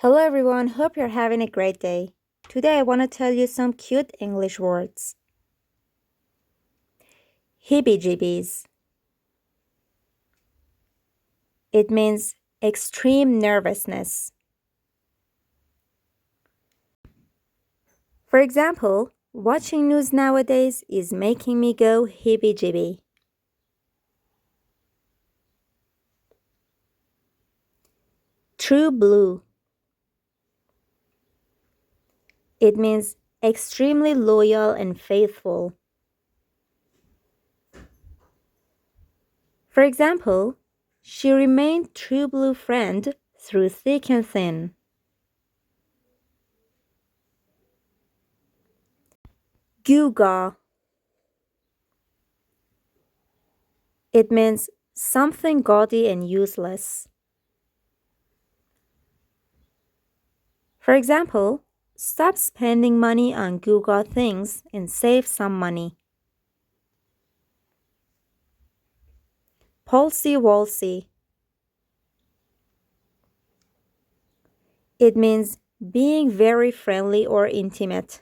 Hello everyone, hope you're having a great day. Today I want to tell you some cute English words. Heebie-jeebies. It means extreme nervousness. For example, watching news nowadays is making me go heebie-jeebie. True blue. It means extremely loyal and faithful. For example, she remained true blue friend through thick and thin. Gewgaw. It means something gaudy and useless. For example, stop spending money on gewgaw things and save some money. Palsy-walsy. It means being very friendly or intimate.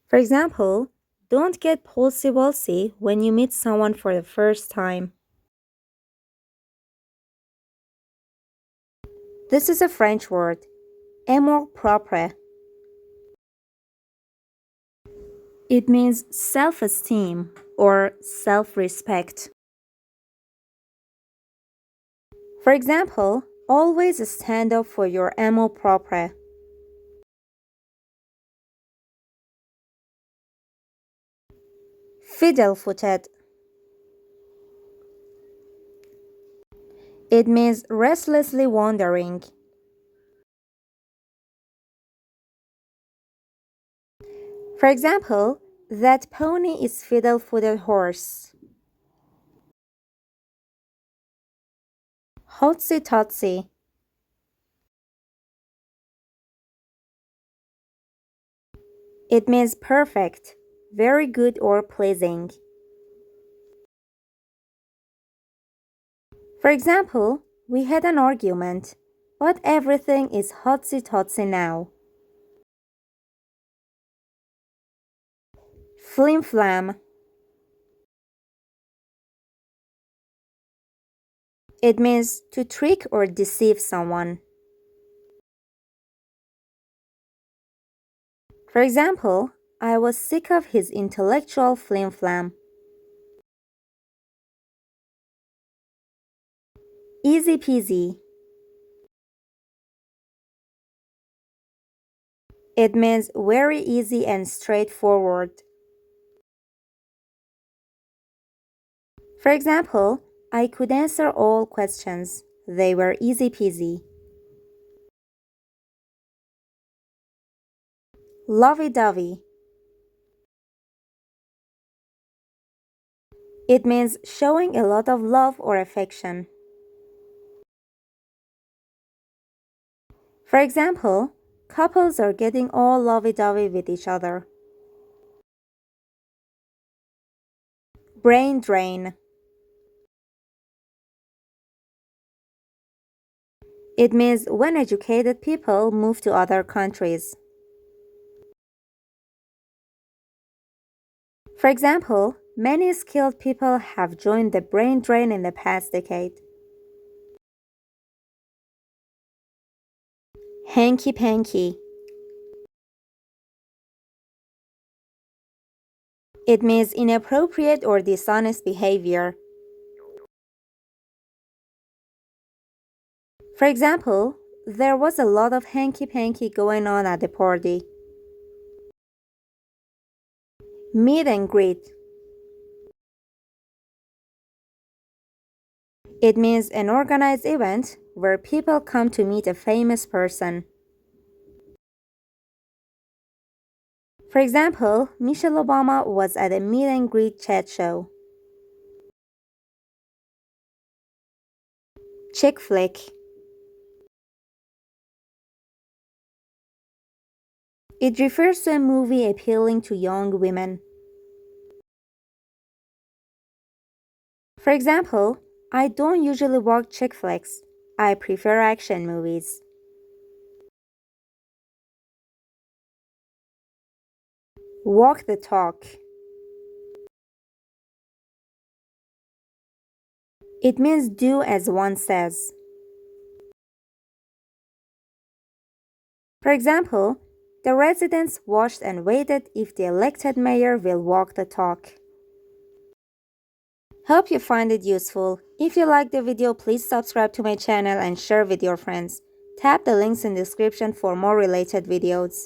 For example, don't get palsy-walsy when you meet someone for the first time. This is a French word, amour propre. It means self-esteem or self-respect. For example, always stand up for your amour propre. Fiddle-footed. It means restlessly wandering. For example, that pony is fiddle-footed horse. Hotsy-totsy. It means perfect, very good or pleasing. For example, we had an argument, but everything is hotsy-totsy now. Flim-flam. It means to trick or deceive someone. For example, I was sick of his intellectual flim-flam. Easy peasy. It means very easy and straightforward. For example, I could answer all questions. They were easy peasy. Lovey-dovey. It means showing a lot of love or affection. For example, couples are getting all lovey-dovey with each other. Brain drain. It means when educated people move to other countries. For example, many skilled people have joined the brain drain in the past decade. Hanky panky. It means inappropriate or dishonest behavior. For example, there was a lot of hanky-panky going on at the party. Meet and greet. It means an organized event where people come to meet a famous person. For example, Michelle Obama was at a meet and greet chat show. Chick flick. It refers to a movie appealing to young women. For example, I don't usually watch chick flicks. I prefer action movies. Walk the talk. It means do as one says. For example, the residents watched and waited if the elected mayor will walk the talk. Hope you find it useful. If you like the video, please subscribe to my channel and share with your friends. Tap the links in the description for more related videos.